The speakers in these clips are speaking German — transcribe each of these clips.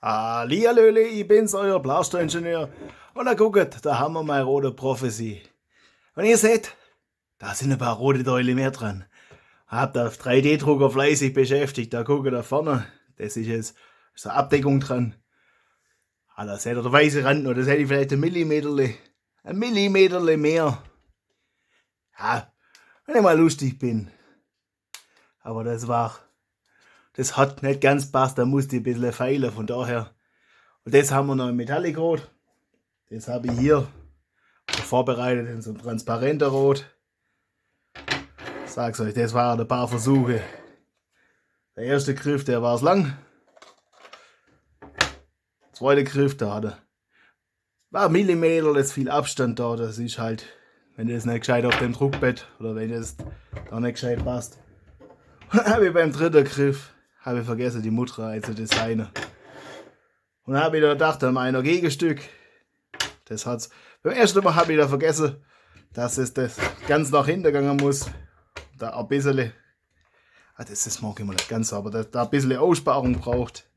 Hallihallöle, ich bin's, euer Blaster-Ingenieur. Und na guckt, da haben wir mal rote Prophecy. Und ihr seht, da sind ein paar rote Teile mehr dran. Habt auf 3D-Drucker fleißig beschäftigt. Da guckt da vorne, das ist jetzt so eine Abdeckung dran. Da seht ihr der weiße Rand noch, das hätte ich vielleicht ein Millimeterle mehr. Ja, wenn ich mal lustig bin. Aber das hat nicht ganz passt, da musste ich ein bisschen feilen, von daher. Und das haben wir noch im Metallic-Rot. Das habe ich hier vorbereitet in so einem transparenten Rot. Ich sag's euch, das waren ein paar Versuche. Der erste Griff, der war es lang. Der zweite Griff, war Millimeter, das ist viel Abstand da. Das ist halt, wenn das nicht gescheit auf dem Druckbett oder wenn das da nicht gescheit passt. Habe ich beim dritten Griff vergessen, die Mutter zu designen. Und dann habe ich da gedacht an meiner Gegenstück. Beim ersten Mal habe ich da vergessen, dass es das ganz nach hinten gegangen muss. Da ein bisschen, das mag ich mal nicht ganz, aber da ein bisschen Aussparung braucht.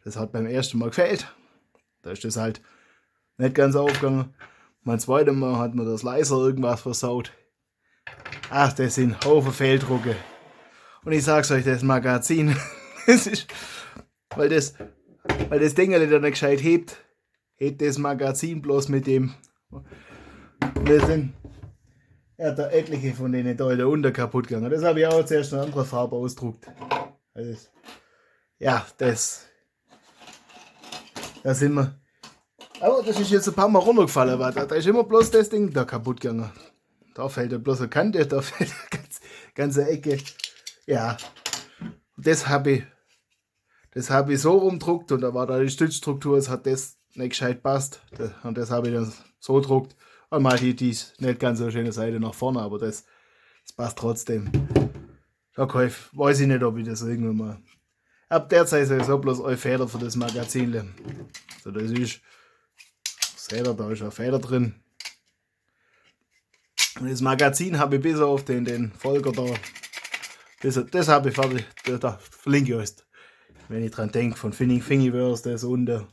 Das hat beim ersten Mal gefehlt. Da ist das halt nicht ganz aufgegangen. Beim zweiten Mal hat mir das Laser irgendwas versaut. Ach, das sind Haufen Fehldrucke. Und ich sag's euch, das Magazin, das ist, weil das Ding da nicht gescheit hebt das Magazin bloß mit dem. Wir sind da etliche von denen da unter kaputt gegangen. Das habe ich auch zuerst in einer anderen Farbe ausgedruckt. Also, ja, das sind wir. Aber das ist jetzt ein paar Mal runtergefallen, weil da ist immer bloß das Ding da kaputt gegangen. Da fällt ja bloß eine Kante, da fällt eine ganze Ecke. Ja, das habe ich so rumdruckt und da war da die Stützstruktur, es hat das nicht gescheit passt. Und das habe ich dann so gedruckt. Und mal die nicht ganz so schöne Seite nach vorne, aber das passt trotzdem. Da weiß ich nicht, ob ich das irgendwann mal. Ab der Zeit sowieso bloß eine Feder für das Magazin. So, das ist. Seht ihr, da ist eine Feder drin. Und das Magazin habe ich bis auf den Folger da. Das habe ich fertig. Da verlinke ich euch. Wenn ich dran denke, von Thingiverse, das unten.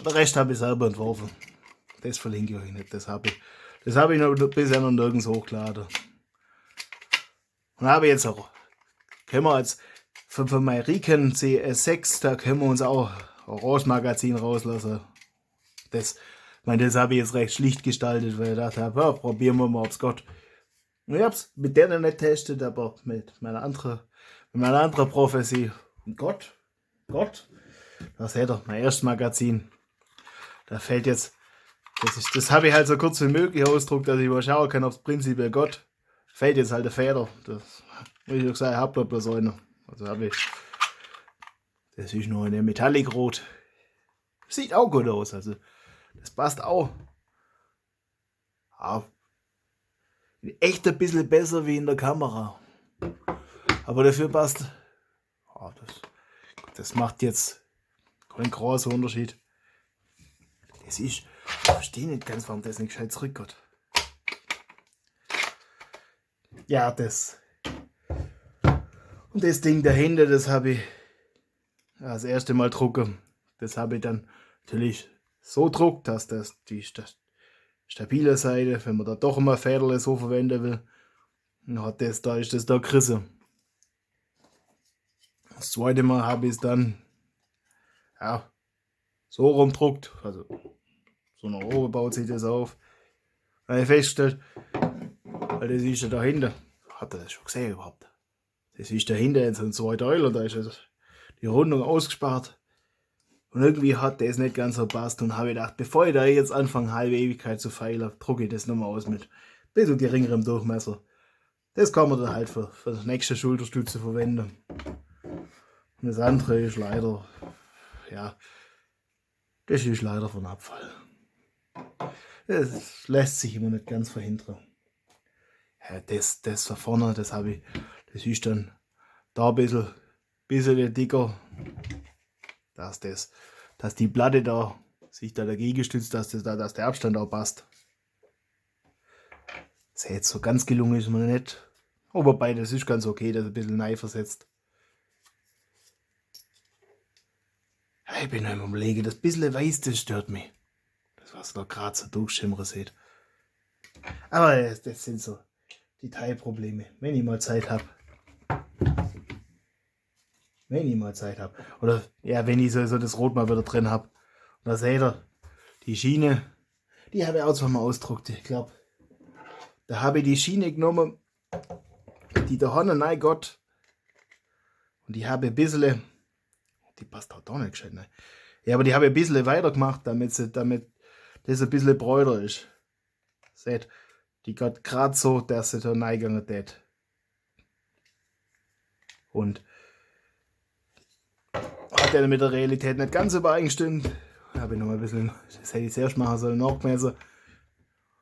Der Rest habe ich selber entworfen. Das verlinke ich euch nicht. Das habe ich noch bisher noch nirgends hochgeladen. Und habe jetzt auch, können wir jetzt von meinem Riken CS6, da können wir uns auch ein Orange-Magazin rauslassen. Das habe ich jetzt recht schlicht gestaltet, weil ich dachte, ja, probieren wir mal, ob's Gott. Und ich habe es mit der nicht getestet, aber mit meiner anderen Prophecy. Und Gott, da seht ihr, mein erstes Magazin. Da fällt jetzt, das habe ich halt so kurz wie möglich ausgedruckt, dass ich mal schauen kann, ob es prinzipiell Gott fällt jetzt halt der Feder. Das, wie ich gesagt habe, da bloß einer. Also habe ich, das ist nur eine Metallic-Rot. Sieht auch gut aus, also das passt auch. Ja, echt ein bisschen besser wie in der Kamera. Aber dafür passt, ja, das macht jetzt keinen großen Unterschied. Das ist, ich verstehe nicht ganz, warum das nicht gescheit zurückgeht. Ja, und das Ding dahinter, das habe ich das erste Mal drucken. Das habe ich dann natürlich so druckt, dass das die stabile Seite, wenn man da doch immer Federle so verwenden will, da ist das da gerissen. Das zweite Mal habe ich es dann so rumdruckt, also so nach oben baut sich das auf. Dann habe ich festgestellt, weil das ist ja dahinter, habt ihr das schon gesehen überhaupt? Das ist dahinter in so einem 2 Teil und da ist die Rundung ausgespart. Und irgendwie hat das nicht ganz so passt und habe gedacht, bevor ich da jetzt anfange, halbe Ewigkeit zu feilen, drucke ich das nochmal aus mit ein bisschen geringerem Durchmesser. Das kann man dann halt für die nächste Schulterstütze verwenden. Und das andere ist leider, das ist leider von Abfall. Das lässt sich immer nicht ganz verhindern. Ja, das von vorne, das ist dann da ein bisschen dicker, dass die Platte da sich da dagegen stützt, dass der Abstand auch passt. Das jetzt so ganz gelungen ist mir nicht. Wobei, das ist ganz okay, das ein bisschen neu versetzt. Ich bin noch am Überlegen, das bisschen weiß, das stört mich. Das, was da gerade so durchschimmern sieht. Aber das sind so Detailprobleme. Wenn ich mal Zeit habe. Wenn ich mal Zeit habe. Oder ja, wenn ich so das Rot mal wieder drin habe. Und da seht ihr, die Schiene, die habe ich auch zwar mal ausgedruckt. Ich glaube, da habe ich die Schiene genommen, die da Hanne nein Gott. Und die habe ein bisschen, die passt auch da nicht gescheit, ne? Ja, aber die habe ich ein bisschen weiter gemacht, damit das ein bisschen bräuter ist. Seht, die geht gerade so, dass sie da reingegangen tät. Und hat ja mit der Realität nicht ganz übereingestimmt. Da habe ich noch mal ein bisschen, das hätte ich zuerst machen sollen, nachgemessen.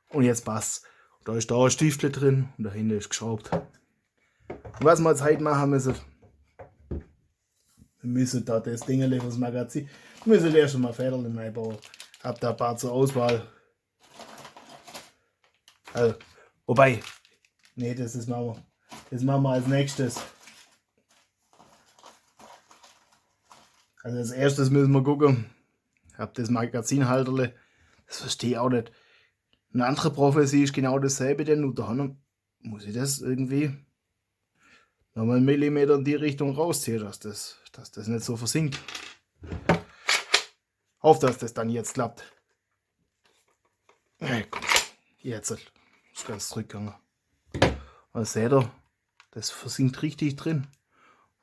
Und jetzt passt. Da ist da ein Stiefel drin und dahinter ist geschraubt. Und was wir jetzt heute machen müssen, wir müssen da das Ding fürs Magazin, wir müssen erst mal Federchen reinbauen. Hab da ein paar zur Auswahl. Also, wobei, nee, das machen wir als nächstes. Also als erstes müssen wir gucken. Ich habe das Magazinhalterle, das verstehe ich auch nicht. Eine andere Prophezie ist genau dasselbe, denn unter anderem muss ich das irgendwie nochmal einen Millimeter in die Richtung rausziehen, dass das nicht so versinkt. Hoffe, dass das dann jetzt klappt. Hey, komm, jetzt ist ganz zurückgegangen. Also seht ihr, das versinkt richtig drin.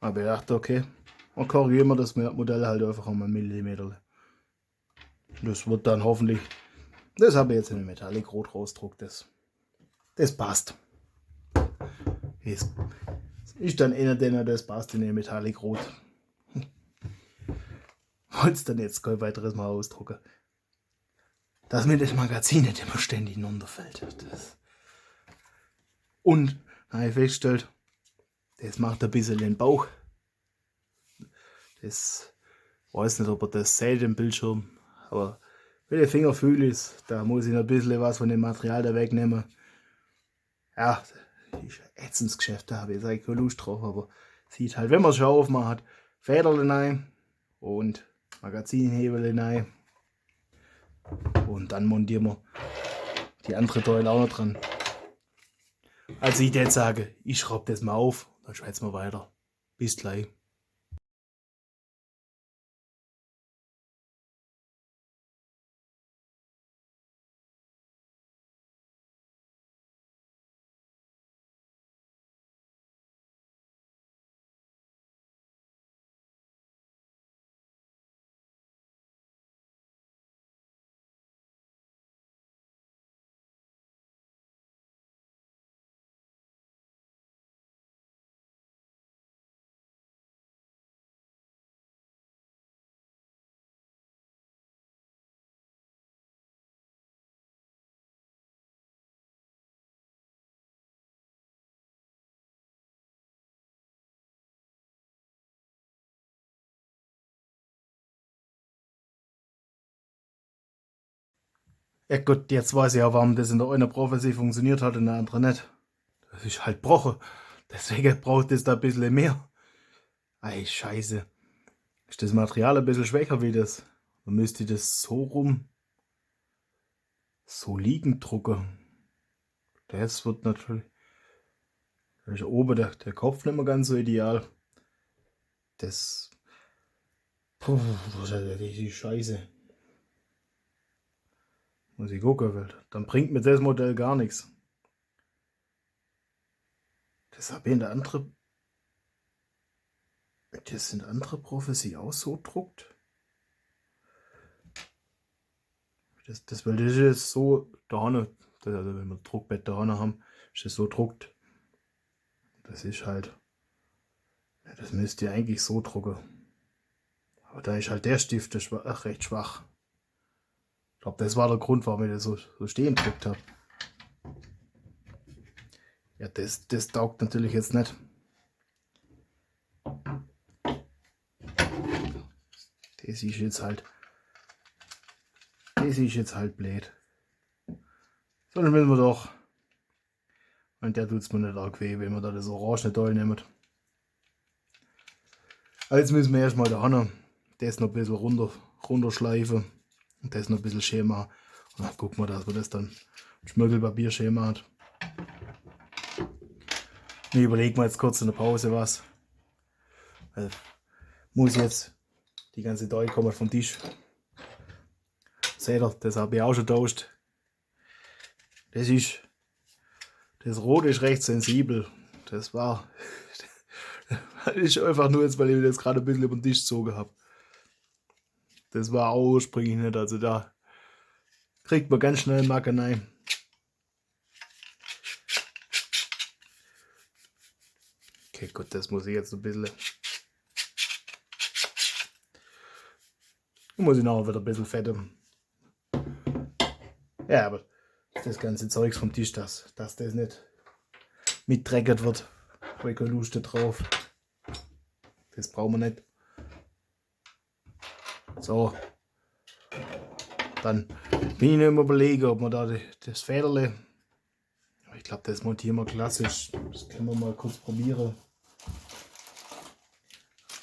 Aber ich dachte, okay, dann korrigieren wir das Modell halt einfach um einen Millimeter. Das wird dann hoffentlich, das habe ich jetzt in Metallic Rot rausgedruckt, das passt. Das ist dann einer, der das passt in den Metallic Rot. Wollte es dann jetzt kein weiteres Mal ausdrucken. Dass mir das Magazin nicht immer ständig runterfällt. Und habe ich festgestellt, das macht ein bisschen den Bauch. Das weiß nicht, ob er das seht im Bildschirm, aber wenn der Finger fühl ist, da muss ich noch ein bisschen was von dem Material da wegnehmen. Ja, ist ein ätzendes Geschäft, da habe ich jetzt eigentlich keine Lust drauf, aber sieht halt, wenn man es schon aufmacht, Federle rein und Magazinhebel rein. Und dann montieren wir die andere Teile auch noch dran. Also ich jetzt sage, ich schraube das mal auf, dann schwätzen wir weiter. Bis gleich. Ja gut, jetzt weiß ich ja, warum das in der einen Prophecy funktioniert hat und in der anderen nicht. Das ist halt gebrochen. Deswegen braucht es da ein bisschen mehr. Ey, scheiße. Ist das Material ein bisschen schwächer wie das? Dann müsste ich das so rum so liegend drucken. Das wird natürlich. Da ist oben der Kopf nicht mehr ganz so ideal. Das. Puh, das ist die Scheiße. Muss ich gucken, weil dann bringt mir das Modell gar nichts. Das habe ich in der andere. Das sind andere Prophecy auch so druckt. Weil das ist jetzt so da hinten, also wenn wir Druckbett da hinten haben, ist das so druckt. Das ist halt, ja, das müsst ihr eigentlich so drucken. Aber da ist halt der Stift recht schwach. Ich glaube, das war der Grund, warum ich das so stehen gedruckt habe. Ja, das taugt natürlich jetzt nicht. Das ist jetzt halt blöd. So, dann müssen wir doch. Und der tut es mir nicht arg weh, wenn wir da das orange Teil nehmen. Also jetzt müssen wir erstmal da hin das noch ein bisschen runterschleifen und das noch ein bisschen schön machen. Und dann gucken wir, dass wir das dann Schmirgelpapier schön machen. Ich überlege mir jetzt kurz in der Pause was. Muss jetzt die ganze Teig kommen vom Tisch. Seht ihr, das habe ich auch schon getauscht. Das Rot ist recht sensibel. Das ist einfach nur jetzt, weil ich das gerade ein bisschen über den Tisch gezogen habe. Das war auch ursprünglich nicht, also da kriegt man ganz schnell Macken rein. Okay, gut, das muss ich jetzt ein bisschen. Muss ich noch wieder ein bisschen fetten. Ja, aber das ganze Zeugs vom Tisch, dass das nicht mitdreckert wird. Habe ich keine Lust drauf. Das brauchen wir nicht. So. Dann bin ich nicht mehr überlegen, ob wir da das Federle. Ich glaube, das montieren wir klassisch. Das können wir mal kurz probieren.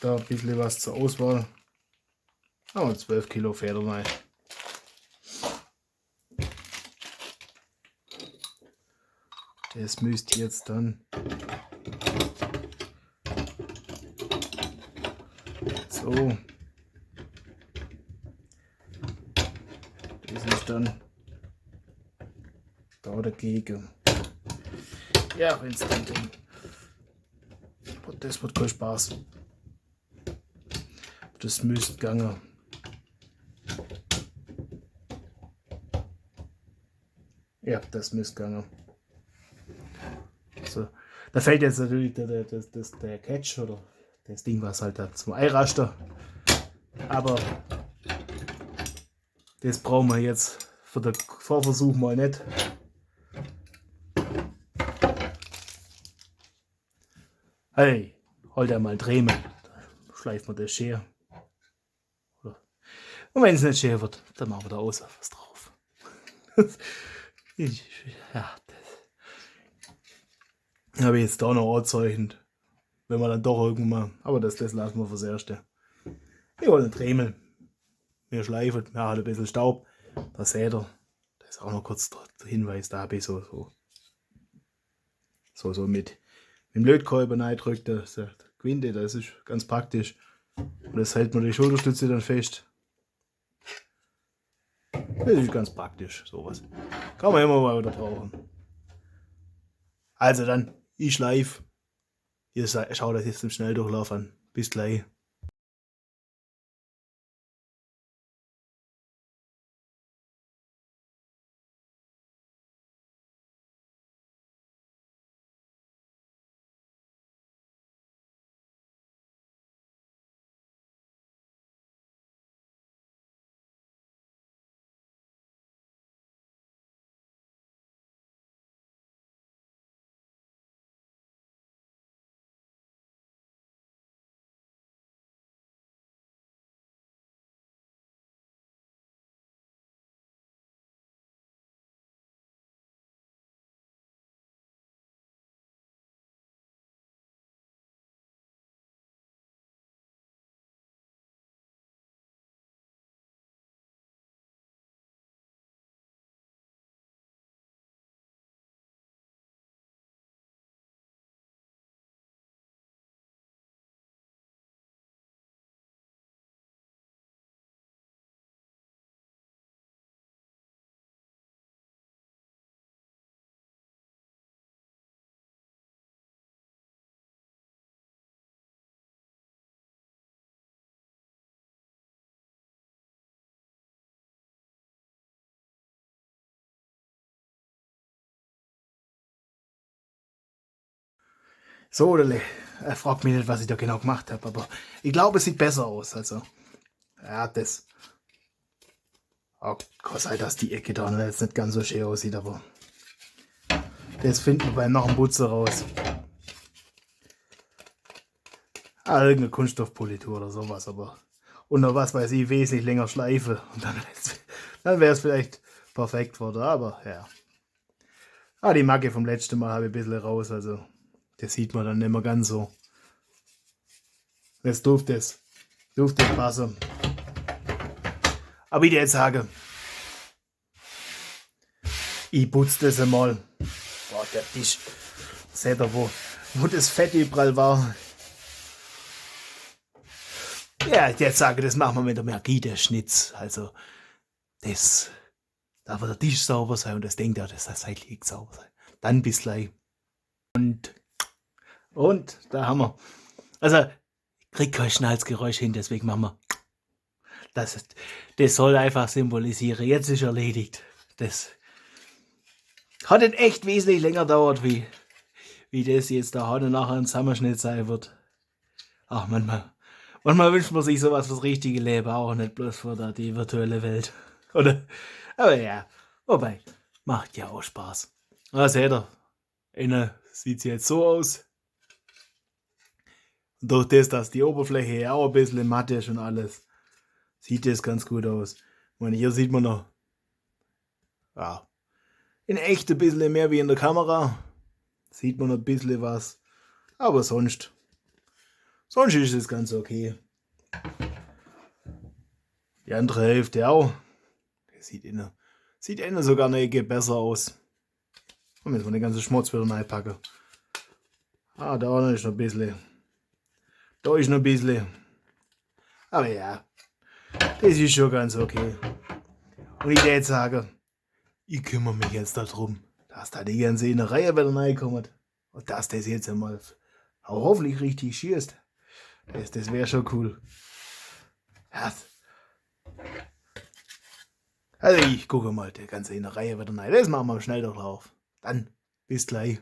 Da ein bisschen was zur Auswahl. Oh, 12 Kilo Federle. Das müsste jetzt dann so. Das ist dann da dagegen. Ja, wenn es dann denkt. Das wird kein Spaß. Das müsste gehen. Ja, das müsste gehen. So. Da fällt jetzt natürlich der Catch oder das Ding, was halt da zum Eiraster. Aber das brauchen wir jetzt für den Vorversuch mal nicht. Hey, halt einmal drehen. Schleifen wir das schön. Und wenn es nicht schön wird, dann machen wir da außen was drauf. Ja, das habe ich jetzt da noch angezeichnet. Wenn wir dann doch irgendwann mal. Aber das lassen wir fürs Erste. Wir wollen Dremel. Wir schleifen, wir haben ein bisschen Staub. Da seht ihr. Das ist auch noch kurz der Hinweis, da habe ich so mit dem Lötkolben reindrückt, der Quinte, das ist ganz praktisch. Und das hält man die Schulterstütze dann fest. Das ist ganz praktisch, sowas. Kann man immer mal wieder brauchen. Also dann, ich schleife. Ihr schaut euch jetzt im Schnelldurchlauf an. Bis gleich. So, er fragt mich nicht, was ich da genau gemacht habe, aber ich glaube, es sieht besser aus. Also, ja, das. Oh, kann sein, dass die Ecke da jetzt nicht ganz so schön aussieht, aber das finden wir beim nach dem Putzen raus. Ah, irgendeine Kunststoffpolitur oder sowas, aber unter was weiß ich, wesentlich länger Schleife und dann wäre es vielleicht perfekt worden, aber ja. Ah, die Macke vom letzten Mal habe ich ein bisschen raus, also das sieht man dann nicht mehr ganz so. Jetzt durfte es Dürfte passen. Aber ich jetzt sage, ich putze das einmal. Boah, der Tisch. Seht ihr, wo das Fett überall war. Ja, jetzt sage das machen wir mit der Mergide-Schnitz. Also, das darf der Tisch sauber sein und das denkt ja, dass das seitlich sauber sein. Dann bis gleich. Und da haben wir. Also, ich krieg kein Schnalzgeräusch hin, deswegen machen wir. Das soll einfach symbolisieren. Jetzt ist erledigt. Das hat nicht echt wesentlich länger dauert, wie das jetzt da heute nachher ein Zusammenschnitt sein wird. Ach, manchmal wünscht man sich sowas fürs richtige Leben, auch nicht bloß für die virtuelle Welt. Oder? Aber ja, wobei, macht ja auch Spaß. Na, seht ihr, innen sieht es jetzt so aus. Und durch das, dass die Oberfläche ja auch ein bisschen matt ist und alles, sieht das ganz gut aus. Ich meine, hier sieht man noch, ja, in echt ein bisschen mehr wie in der Kamera. Sieht man noch ein bisschen was. Aber sonst ist es ganz okay. Die andere Hälfte auch. Das sieht innen sogar eine Ecke besser aus. Und jetzt mal den ganzen Schmutz wieder reinpacken. Ah, da ist noch ein bisschen. Da ist noch ein bisschen. Aber ja, das ist schon ganz okay. Und ich würde sagen, ich kümmere mich jetzt darum, dass da die ganze Reihe wieder reinkommt. Und dass das jetzt einmal auch hoffentlich richtig schießt. Das wäre schon cool. Ja. Also ich gucke mal, die ganze Reihe wieder rein. Das machen wir schnell doch drauf. Dann, bis gleich.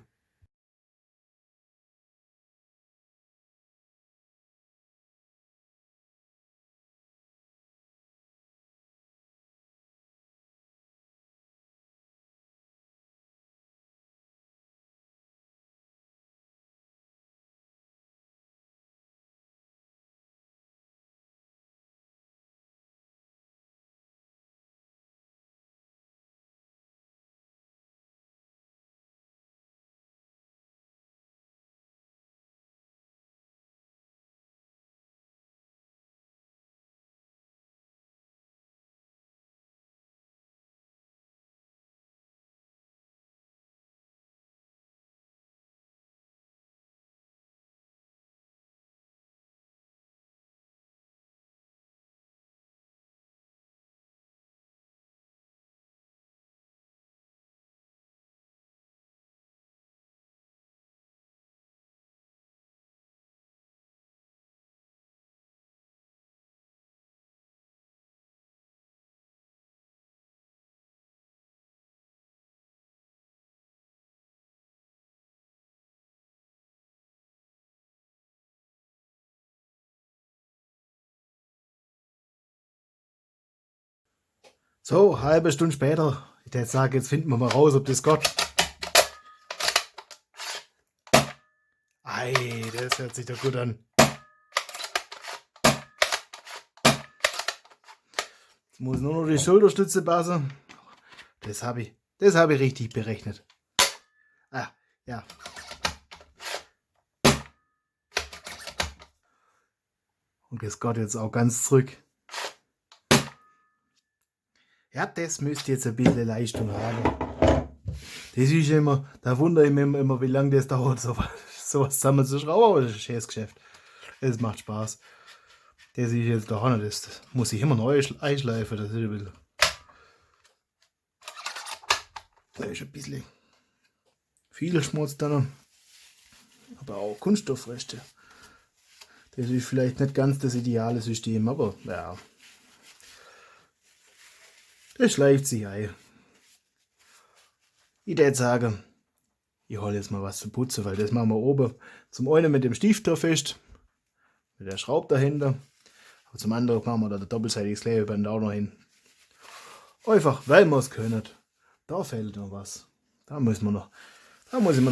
So, halbe Stunde später. Ich würde sagen, jetzt finden wir mal raus, ob das geht. Ei, das hört sich doch gut an. Jetzt muss nur noch die Schulterstütze passen. Das habe ich richtig berechnet. Ah, ja. Und das geht jetzt auch ganz zurück. Ja, das müsste jetzt ein bisschen Leistung haben. Das ist immer, da wundere ich mich immer, wie lange das dauert, sowas zusammenzuschrauben, aber das ist ein schönes Geschäft. Es macht Spaß. Das ist jetzt da nicht, das muss ich immer neu einschleifen, das ist ein bisschen. Da ist ein bisschen viel Schmutz drin, aber auch Kunststoffreste. Das ist vielleicht nicht ganz das ideale System, aber ja. Das schleift sich ein. Ich würde sagen, ich hole jetzt mal was zu putzen, weil das machen wir oben zum einen mit dem Stifter fest, mit der Schraube dahinter, aber zum anderen machen wir da ein doppelseitiges Klebeband auch noch hin. Einfach, weil wir es können. Da fehlt noch was. Da muss ich mir noch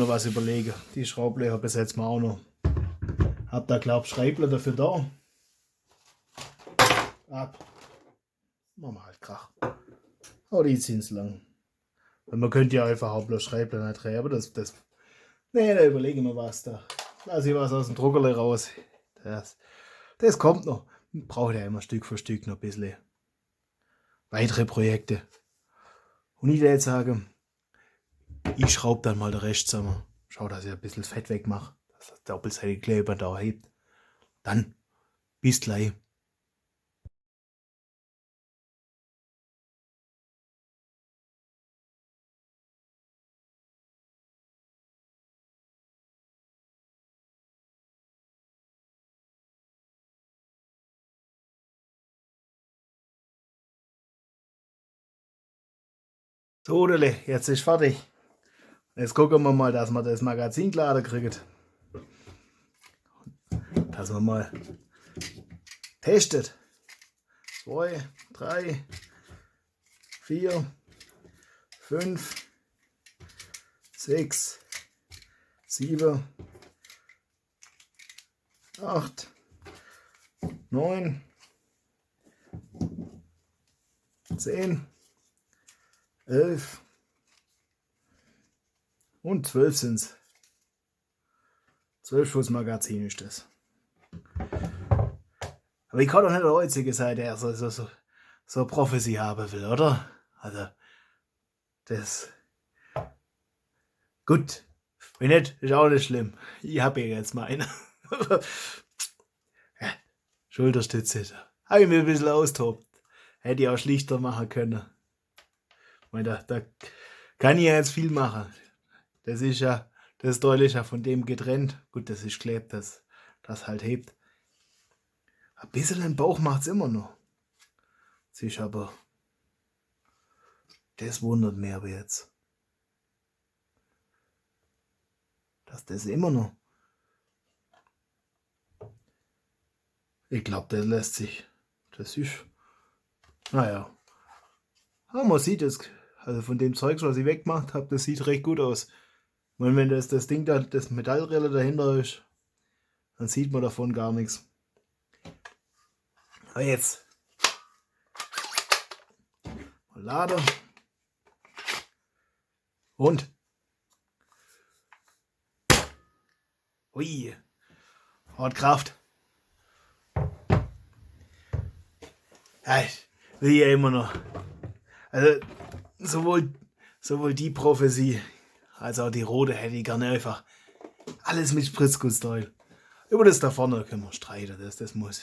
was überlegen. Die Schraublöcher besetzen wir auch noch. Hab da glaube ich Schreibler dafür da. Ab. Machen wir halt Krach. Aber die ziehen es lang. Und man könnte ja einfach auch bloß Schreibler nicht drehen, aber das. Nee, da überlege ich mir was da. Lass ich was aus dem Druckerle raus. Das kommt noch. braucht er immer Stück für Stück noch ein bisschen weitere Projekte. Und ich würde jetzt sagen, ich schraube dann mal den Rest zusammen. Schau, dass ich ein bisschen das Fett wegmache, dass das doppelseitige Kleber da hebt. Dann bis gleich. So, Odele, jetzt ist fertig. Jetzt gucken wir mal, dass wir das Magazin geladen kriegen. Dass wir mal testet. 2, 3, 4, 5, 6, 7, 8, 9, 10, 11 und 12 sind es. 12 Schuss Magazin ist das. Aber ich kann doch nicht der Einzige sein, der so Prophecy haben will, oder? Also, das. Gut. Wenn nicht, ist auch nicht schlimm. Ich habe ja jetzt meine. Ja, Schulterstütze. Habe ich mir ein bisschen austobt. Hätte ich auch schlichter machen können. Ich meine, da kann ich ja jetzt viel machen. Das ist deutlich ja von dem getrennt. Gut, das ist klebt, das halt hebt. Ein bisschen im Bauch macht es immer noch. Das ist aber. Das wundert mich aber jetzt. Dass das immer noch. Ich glaube, das lässt sich. Das ist. Naja. Aber man sieht es. Also von dem Zeugs, was ich weggemacht habe, das sieht recht gut aus. Und wenn das Ding da, das Metallrelle dahinter ist, dann sieht man davon gar nichts. Aber jetzt. Lader. Und. Ui. Hat Kraft. Ja, ich will ja immer noch. Also sowohl die Prophezie als auch die rote hätte ich gerne einfach alles mit Spritzgussteil. Über das da vorne können wir streiten. Das muss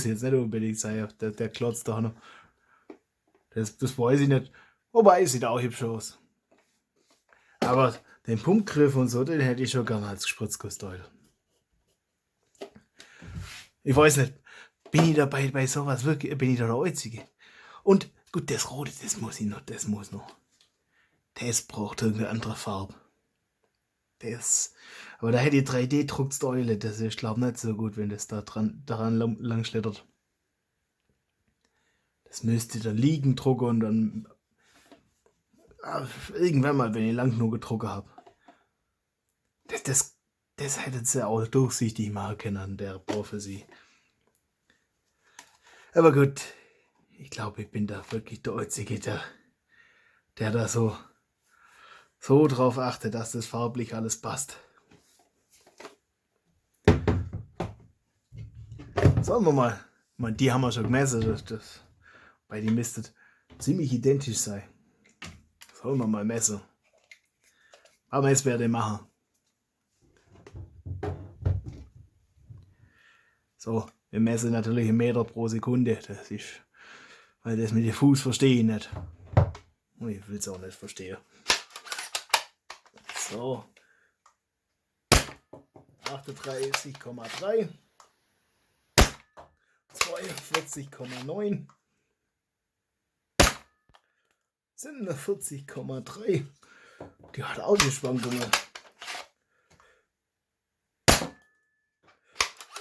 jetzt nicht unbedingt sein. Der Klotz da noch. Das weiß ich nicht. Wobei, es sieht auch hübsch aus. Aber den Pumpgriff und so, den hätte ich schon gerne als Spritzgussteil. Ich weiß nicht. Bin ich dabei bei sowas wirklich, bin ich da der Einzige? Und gut, das Rote, das muss noch. Das braucht irgendeine andere Farbe. Aber da hätte ich 3D-Drucksteile, das ist, glaube ich, nicht so gut, wenn das daran lang schlittert. Das müsste da liegen drucken und dann irgendwann mal, wenn ich lang genug gedruckt habe. Das hätte sie auch durchsichtig machen können an der Prophecy. Aber gut, ich glaube, ich bin da wirklich der Einzige, der da so drauf achtet, dass das farblich alles passt. Sollen wir mal. Ich meine, die haben wir schon gemessen, weil die müssten ziemlich identisch sein. Sollen wir mal messen. Aber jetzt werde ich machen. So, wir messen natürlich einen Meter pro Sekunde. Das ist, weil das mit dem Fuß verstehe ich nicht. Und ich will es auch nicht verstehen. So. 38,3. 42,9. 47,3. Die hat auch die Schwankungen.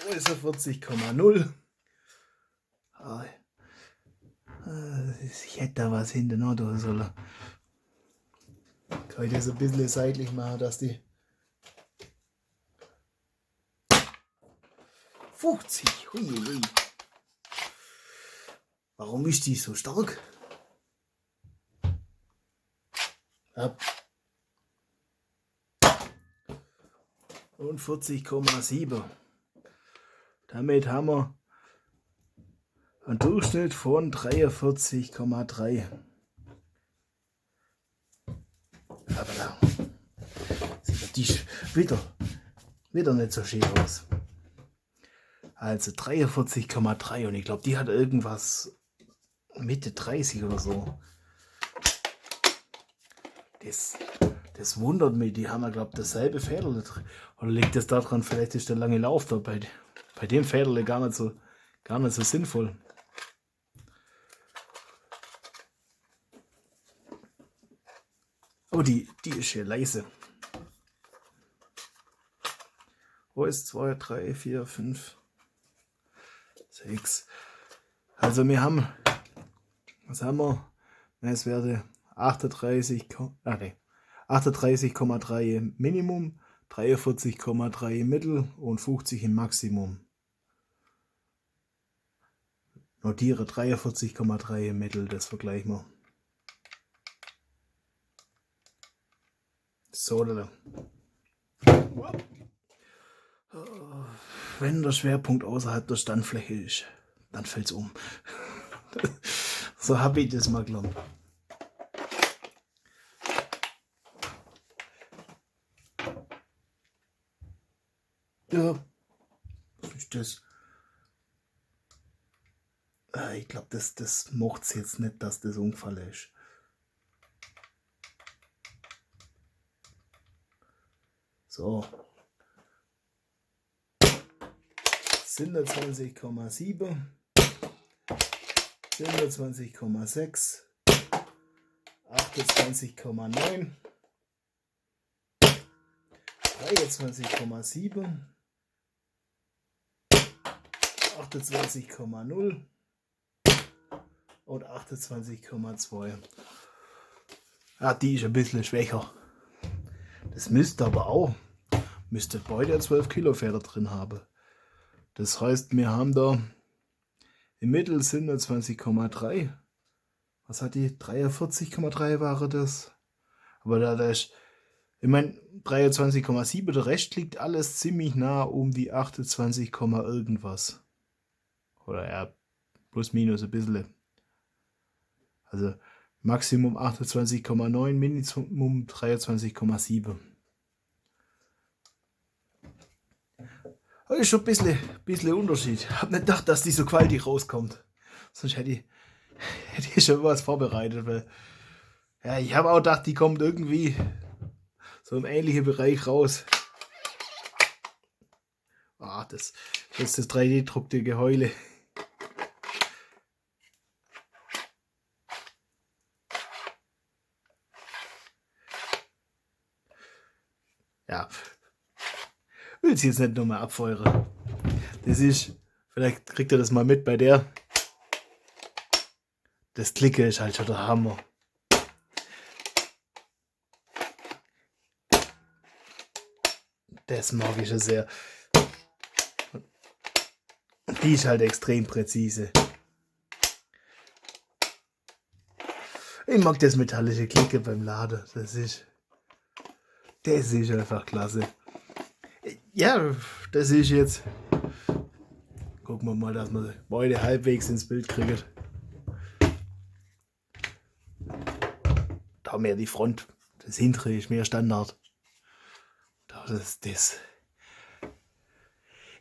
40,0. Ich hätte da was hinten noch tun sollen. Kann ich das ein bisschen seitlich machen, dass die 50. Hui. Warum ist die so stark? Ab. Und 40,7. Damit haben wir Ein Durchschnitt von 43,3. Aber da sieht die wieder nicht so schön aus. Also 43,3 und ich glaube, die hat irgendwas Mitte 30 oder so. Das wundert mich, die haben ja, glaube ich, dasselbe Federle drin. Oder liegt das daran, vielleicht ist der lange Lauf da bei dem Federle gar nicht so sinnvoll. Oh, die ist hier leise. Wo ist 2, 3, 4, 5, 6. Also wir haben, was haben wir? Es werde 38,3 Minimum, 43,3 Mittel und 50 im Maximum. Notiere 43,3 im Mittel, das vergleichen wir. So, da. Wenn der Schwerpunkt außerhalb der Standfläche ist, dann fällt es um. So habe ich das mal gelernt. Ja, was ist das? Ich glaube, das macht es jetzt nicht, dass das umgefallen ist. So. 27,7, 27,6, 28,9, 23,7, 28,0 und 28,2. Ah, die ist ein bisschen schwächer. Das müsste aber auch, beide 12 Kilo Feder drin haben. Das heißt, wir haben da im Mittel 27,3. Was hat die? 43,3 war das. Aber da ist, ich meine, 23,7, der Rest liegt alles ziemlich nah um die 28, irgendwas. Oder ja, plus minus ein bisschen. Also Maximum 28,9, Minimum 23,7. Das ist schon ein bisschen Unterschied. Ich habe nicht gedacht, dass die so gewaltig rauskommt. Sonst hätte ich schon was vorbereitet. Weil, ja, ich habe auch gedacht, die kommt irgendwie so im ähnlichen Bereich raus. Ah, das ist das 3D-druckte Geheule. Ja, will sie jetzt nicht nochmal abfeuern. Das ist, vielleicht kriegt ihr das mal mit bei der. Das Klicken ist halt schon der Hammer. Das mag ich schon sehr. Und die ist halt extrem präzise. Ich mag das metallische Klicken beim Laden. Das ist einfach klasse. Ja, das ist jetzt. Gucken wir mal, dass wir beide halbwegs ins Bild kriegen. Da mehr die Front. Das hintere ist mehr Standard. Das.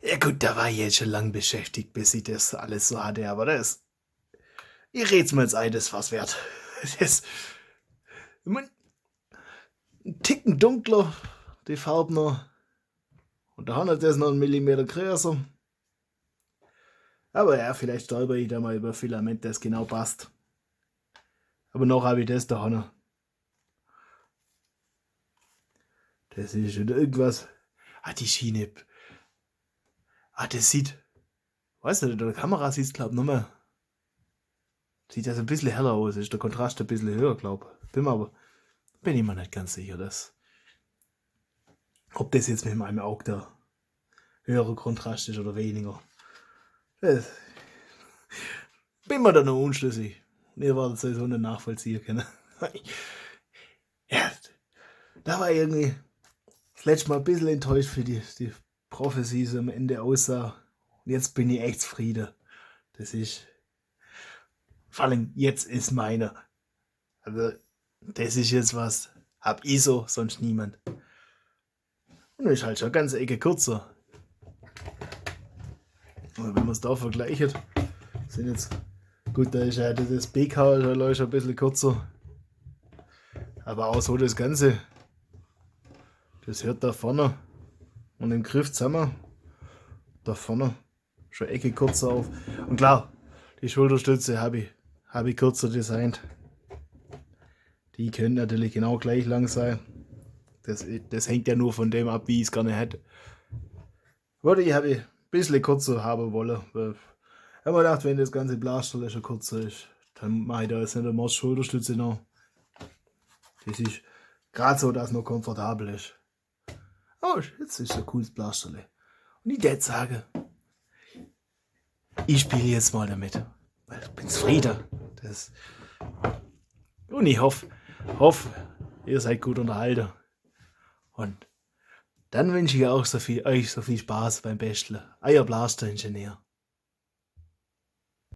Ja gut, da war ich jetzt schon lang beschäftigt, bis ich das alles so hatte, aber das. Ich red's mir jetzt ein, das war's wert. Das. Ein Ticken dunkler, die Farbe noch. Und da hat das noch einen Millimeter größer. Aber ja, vielleicht stolper ich da mal über Filament, das genau passt. Aber noch habe ich das da noch. Das ist schon irgendwas. Ah, die Schiene. Ah, das sieht. Weißt du, der Kamera sieht es, glaube ich, noch mehr. Sieht ja so ein bisschen heller aus. Ist der Kontrast ein bisschen höher, glaube ich. Bin ich mir nicht ganz sicher, ob das jetzt mit meinem Auge der höhere Kontrast ist oder weniger. Das bin mir da noch unschlüssig. Ihr werdet es sowieso nicht nachvollziehen können. Ja, da war irgendwie das letzte Mal ein bisschen enttäuscht für die Prophecy, so am Ende aussah. Und jetzt bin ich echt zufrieden. Das ist Vor allem jetzt ist meiner. Also, das ist jetzt was. Hab ich so, sonst niemand. Und ist halt schon ganz Ecke kürzer. Und wenn man es da vergleicht, sind jetzt, gut, da ist ja das BK schon ein bisschen kürzer. Aber auch so das Ganze, das hört da vorne und im Griff zusammen. Da vorne schon Ecke kürzer auf. Und klar, die Schulterstütze habe ich kürzer designt. Die können natürlich genau gleich lang sein. Das hängt ja nur von dem ab, wie ich es gerne hätte. Aber die habe ich ein bisschen kürzer haben wollen. Weil ich habe mir gedacht, wenn das ganze Blasterle schon kürzer ist, dann mache ich da jetzt nicht einmal die Schulterstütze noch. Das ist gerade so, dass es noch komfortabel ist. Oh, jetzt ist ein cooles Blasterle. Und ich würde sagen, ich spiele jetzt mal damit. Weil ich bin zufrieden. Und ich hoffe, ihr seid gut unterhalten. Und dann wünsche ich euch so viel Spaß beim Basteln. Euer Blaster-Ingenieur.